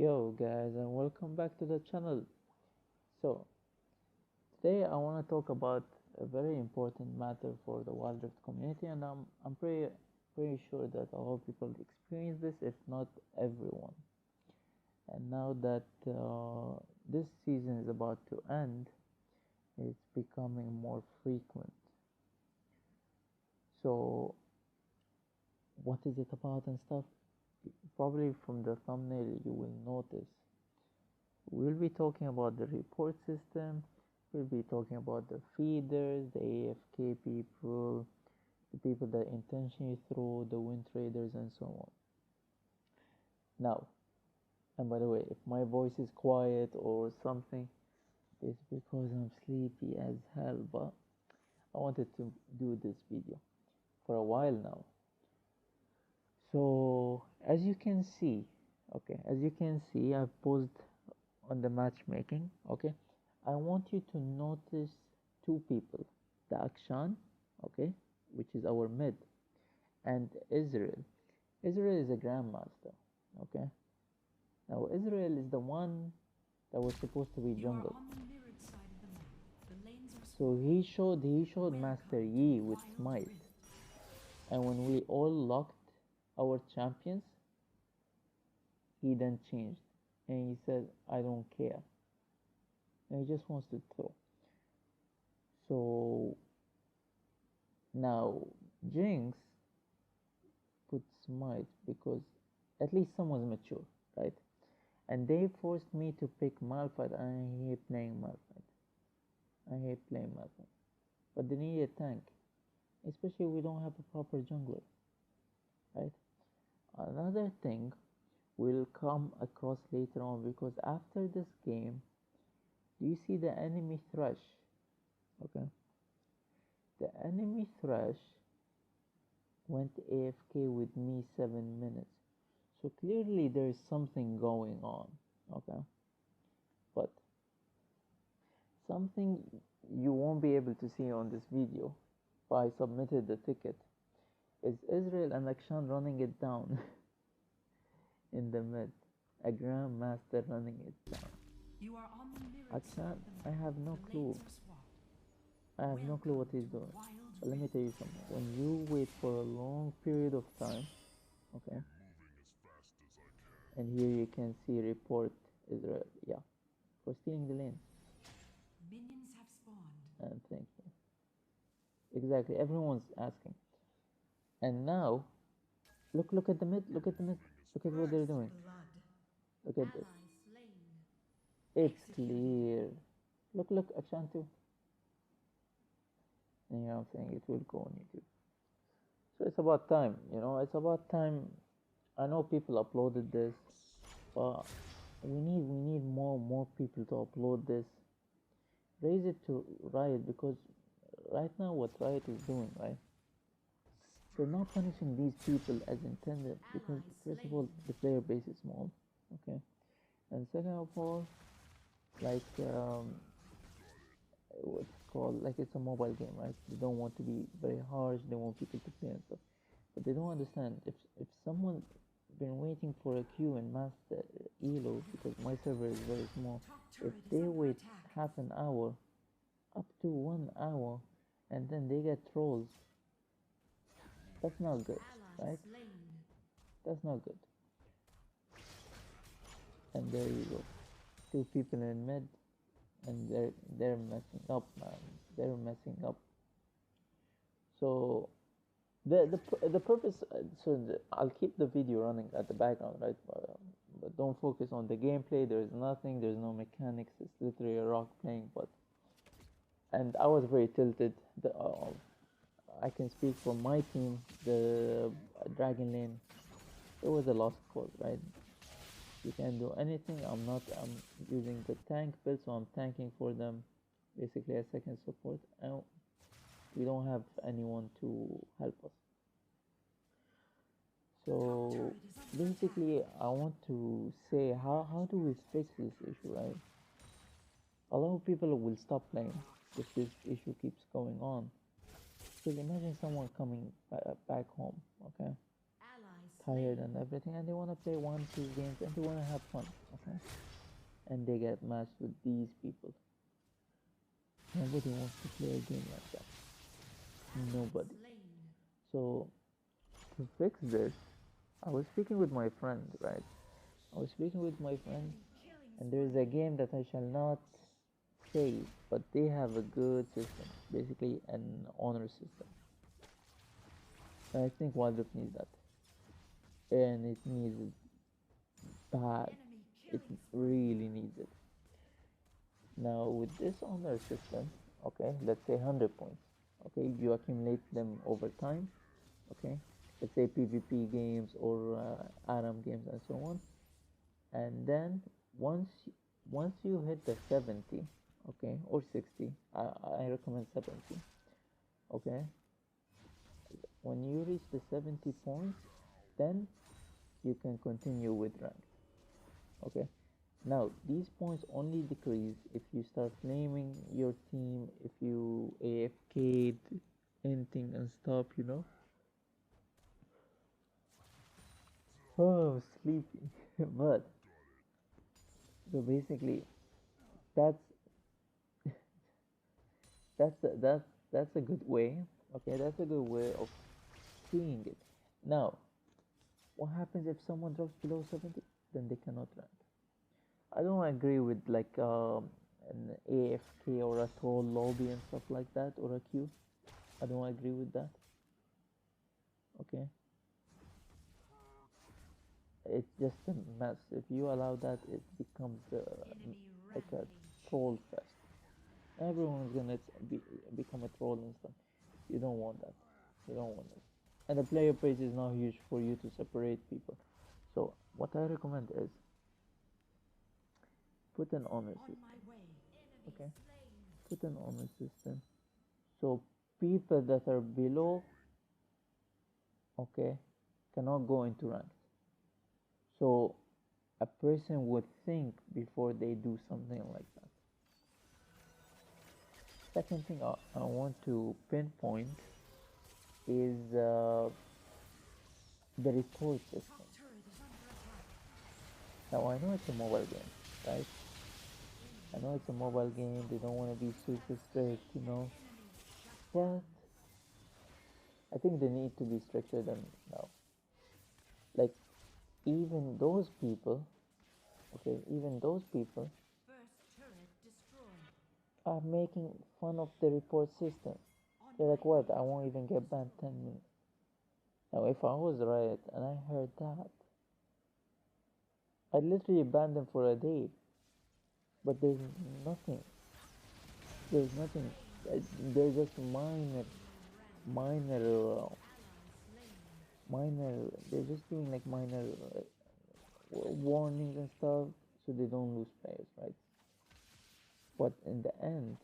Yo guys, and welcome back to the channel. So today I want to talk about a very important matter for the Wild Rift community, and I'm pretty sure that a lot of people experience this, if not everyone. And now that this season is about to end, it's becoming more frequent. So what is it about and stuff? Probably from the thumbnail you will notice. We'll be talking about the report system, we'll be talking about the feeders, the AFK people, the people that intentionally throw, the win traders, and so on. Now, and by the way, if my voice is quiet or something, it's because I'm sleepy as hell, but I wanted to do this video for a while now. So, as you can see, I've paused on the matchmaking. Okay, I want you to notice two people, the Akshan, okay, which is our mid, and Israel. Israel is a grandmaster. Okay, now Israel is the one that was supposed to be jungle. So he showed Master Yi with smite, and when we all locked our champions, he then changed and he said, I don't care, and he just wants to throw. So now Jinx put smite because at least someone's mature, right? And they forced me to pick Malphite. I hate playing Malphite. But they need a tank, especially we don't have a proper jungler, right? Another thing will come across later on, because after this game, do you see the enemy Thresh? Okay, the enemy Thresh went AFK with me 7 minutes. So clearly there is something going on. Okay, but something you won't be able to see on this video, but I submitted the ticket, is Israel and Akshan running it down in the mid. A grandmaster running it down. Akshan, I have no clue. I have no clue what he's doing. But let me tell you something. When you wait for a long period of time, okay, and here you can see report Israel, yeah, for stealing the lane. And thank you. Exactly, everyone's asking. And now, look at the mid, look at what they're doing. Look at this. It's clear. Look, Akshan too. And you know what I'm saying, it will go on YouTube. So it's about time, it's about time. I know people uploaded this, but we need more people to upload this. Raise it to Riot, because right now what Riot is doing, right? They're not punishing these people as intended, because first of all the player base is small, okay, and second of all, like what's called, like, it's a mobile game, right? They don't want to be very harsh, they want people to play and stuff, but they don't understand, if someone been waiting for a queue in master elo, because my server is very small, if they wait half an hour up to 1 hour and then they get trolls, that's not good, right? That's not good. And there you go, two people in mid, and they're messing up, man. They're messing up. So the purpose, I'll keep the video running at the background, right? But don't focus on the gameplay. There's nothing, there's no mechanics, it's literally a rock playing. But and I was very tilted. I can speak for my team, the dragon lane, it was a lost cause, right? You can't do anything. I'm using the tank build, so I'm tanking for them, basically a second support, and we don't have anyone to help us. So basically I want to say, how do we fix this issue, right? A lot of people will stop playing if this issue keeps going on. Because imagine someone coming back home, okay, tired and everything, and they want to play 1 2 games and they want to have fun. Okay, and they get matched with these people. Nobody wants to play a game like that. Nobody. So to fix this, I was speaking with my friend, right? I was speaking with my friend, and there is a game that I shall not say, but they have a good system, basically an honor system. And I think Wild Rift needs that, and it needs it bad. It really needs it. Now with this honor system, okay, let's say 100 points. Okay, you accumulate them over time. Okay, let's say PvP games or ARAM games and so on. And then once once you hit the 70, okay, or 60, I recommend 70. Okay, when you reach the 70 points, then you can continue with rank. Okay, now these points only decrease if you start flaming your team, if you AFK'd anything and stuff, you know. Oh, I'm sleepy. But so basically that's that's a, that's a good way. Okay, that's a good way of seeing it. Now, what happens if someone drops below 70? Then they cannot rank. I don't agree with like an AFK or a troll lobby and stuff like that, or a queue. I don't agree with that. Okay, it's just a mess. If you allow that, it becomes like a troll fest. Everyone's gonna become a troll and stuff. You don't want that. You don't want it. And the player page is not huge for you to separate people. So what I recommend is put an honor system. Okay, put an honor system. So people that are below, okay, cannot go into rank. So a person would think before they do something like that. Second thing I want to pinpoint is the report system. Now I know it's a mobile game, right? I know it's a mobile game, they don't want to be super strict, you know, but I think they need to be stricter than now. Like, even those people, okay, even those people are making fun of the report system. They're like, what? I won't even get banned 10 minutes. Now, if I was Riot and I heard that, I'd literally ban them for a day. But there's nothing. There's nothing. They're just minor, minor. They're just doing like minor warnings and stuff, so they don't lose players, right? But in the end,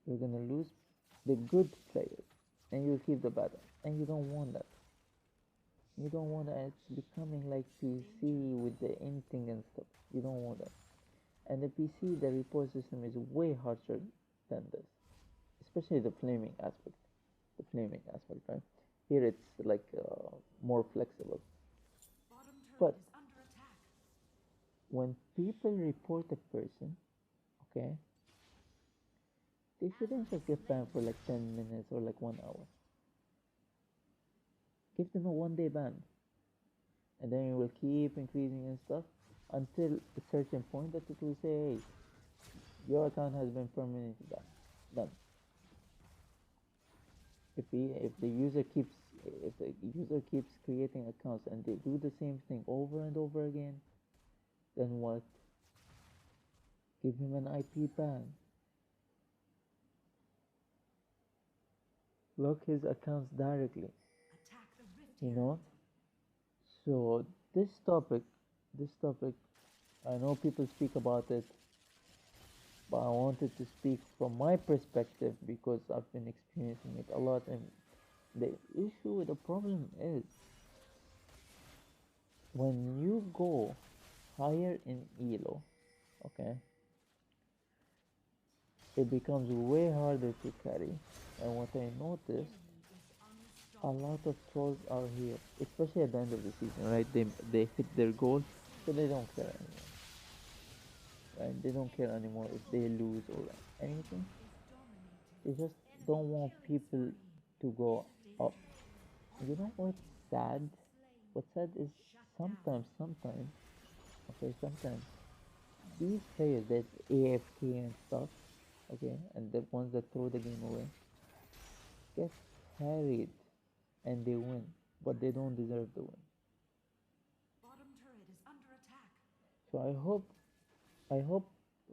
you're gonna lose the good players, and you'll keep the bad, and you don't want that. You don't want that. It's becoming like PC with the inting and stuff. You don't want that. And the PC, the report system is way harsher than this, especially the flaming aspect. The flaming aspect, right? Here it's like more flexible. But when people report a person, okay, they shouldn't just get banned for like 10 minutes or like 1 hour. Give them a 1 day ban, and then it will keep increasing and stuff until a certain point that it will say, hey, your account has been permanently banned. Done. If the user keeps creating accounts and they do the same thing over and over again, then what? Give him an IP ban. Lock his accounts directly. You know? So this topic, I know people speak about it, but I wanted to speak from my perspective because I've been experiencing it a lot. And the issue, the problem is when you go higher in elo, okay, it becomes way harder to carry. And what I noticed a lot of trolls are here, especially at the end of the season, right? They hit their goal, so they don't care anymore, right? They don't care anymore if they lose or anything. They just don't want people to go up. You know what's sad? What's sad is sometimes, okay, sometimes these players that AFK and stuff, okay, and the ones that throw the game away, get carried and they win, but they don't deserve the win. So I hope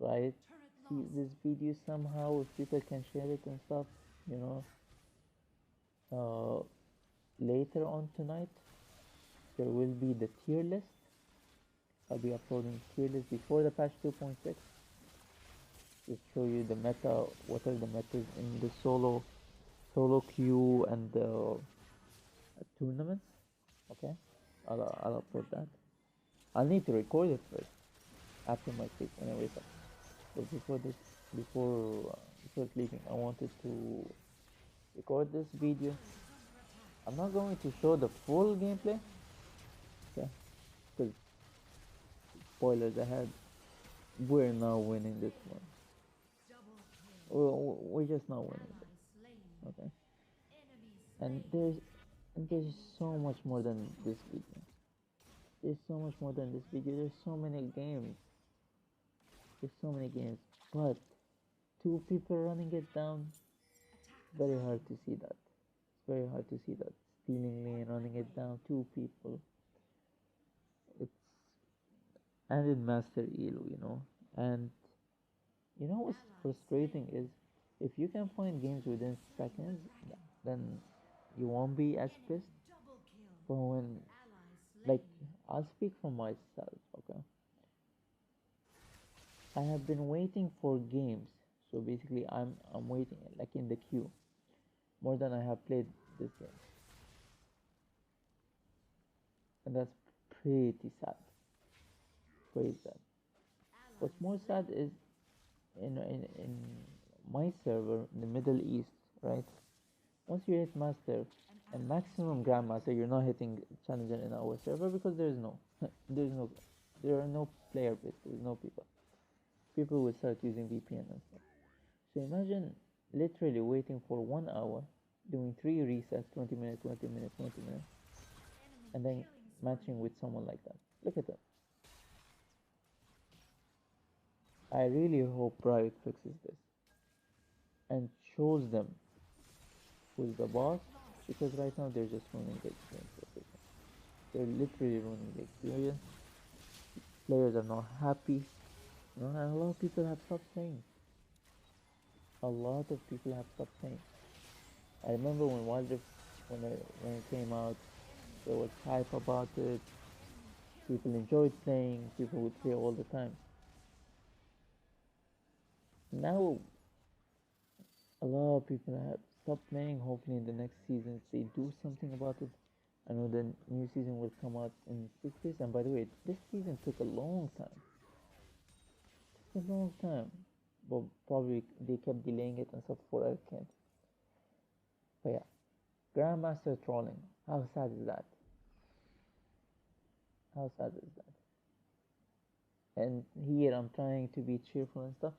Riot sees this video somehow, if people can share it and stuff, you know. Later on tonight, there will be the tier list. I'll be uploading tier list before the patch 2.6. Just show you the meta, what are the metas in the solo queue and the tournaments. Okay, I'll upload that. I'll need to record it first after my sleep when I wake up. But before sleeping, I wanted to record this video. I'm not going to show the full gameplay, okay? Because spoilers ahead, we're not winning this one. We're just not winning it, okay? And there's so much more than this video. There's so much more than this video. There's so many games. There's so many games, but two people running it down. Very hard to see that. It's very hard to see that. Stealing lane, running it down, two people. It's and master elo. And you know what's frustrating is if you can find games within seconds, then you won't be as pissed. But when, like, I'll speak for myself, okay? I have been waiting for games, so basically I'm waiting like in the queue more than I have played this game, and that's pretty sad. Pretty sad. What's more sad is in my server in the Middle East, right? Once you hit master and maximum grandmaster, you're not hitting challenger in our server because there's no, there are no player bits. There's no people. People will start using VPN and stuff. So imagine literally waiting for 1 hour, doing 3 resets, 20 minutes, 20 minutes, 20 minutes, and then matching with someone like that. Look at that. I really hope Riot fixes this and shows them who's the boss, because right now they're just ruining the experience for people. They're literally ruining the experience. Players are not happy. And a lot of people have stopped playing. A lot of people have stopped playing. I remember when Wild Rift, when it came out, there was hype about it. People enjoyed playing. People would play all the time. Now, a lot of people have stopped playing. Hopefully, in the next seasons, they do something about it. I know the new season will come out in 6 days. And by the way, this season took a long time. It took a long time. But probably they kept delaying it and stuff for Arcade. But yeah, Grandmaster trolling. How sad is that? How sad is that? And here I'm trying to be cheerful and stuff.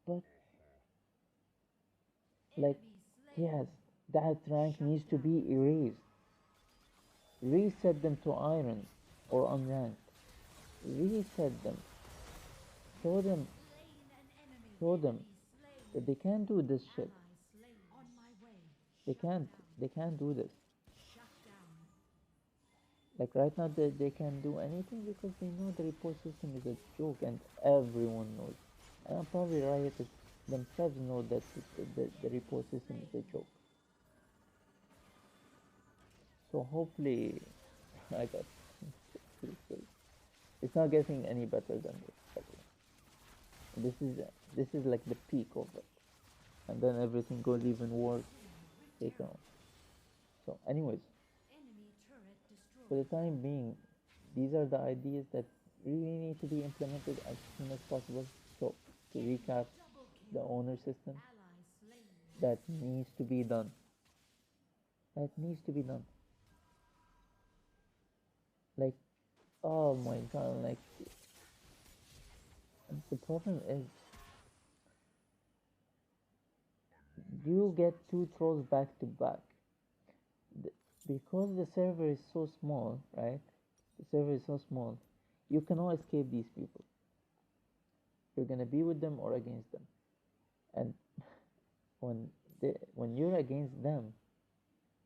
But, like, yes, that rank needs to be erased. Reset them to Iron or unranked. Reset them. Show them, show them that they can't do this shit. They can't. They can't do this. Like right now, they can do anything because they know the report system is a joke, and everyone knows. And probably Riot themselves know that the report system is a joke. So hopefully, I got. It's not getting any better than this. This is like the peak of it, and then everything goes even worse later on. So, anyways, for the time being, these are the ideas that really need to be implemented as soon as possible. So, to recap, the owner system that needs to be done. That needs to be done. Like, oh my god, like, the problem is you get two trolls back to back. Because the server is so small, right? The server is so small, you cannot escape these people. You're gonna be with them or against them. And when you're against them,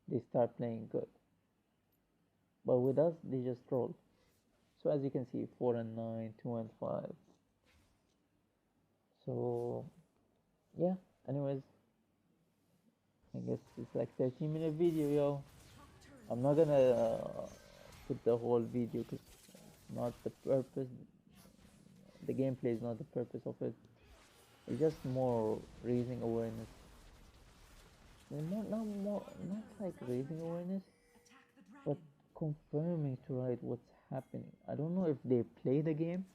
they start playing good. But with us, they just troll. So as you can see, 4 and 9, 2 and 5. So yeah. Anyways, I guess it's like 13-minute video, yo. I'm not gonna put the whole video because not the purpose. The gameplay is not the purpose of it. It's just more raising awareness. Not like raising awareness, but confirming to Riot what's happening. I don't know if they play the game.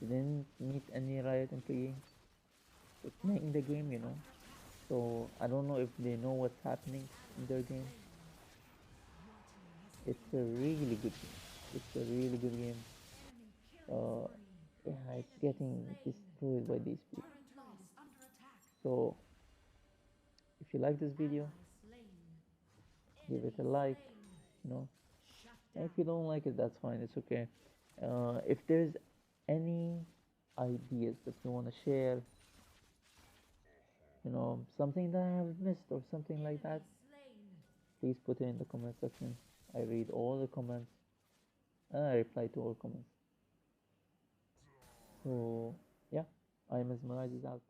They didn't meet any Riot employee playing the game, you know. So I don't know if they know what's happening in their game. It's a really good game. It's a really good game. Yeah, it's getting destroyed by these people. So if you like this video, give it a like, you know. And if you don't like it, that's fine. It's okay. If there's any ideas that you want to share, you know, something that I have missed or something like that, please put it in the comment section. I read all the comments and I reply to all comments. So yeah, iMesmerize is out.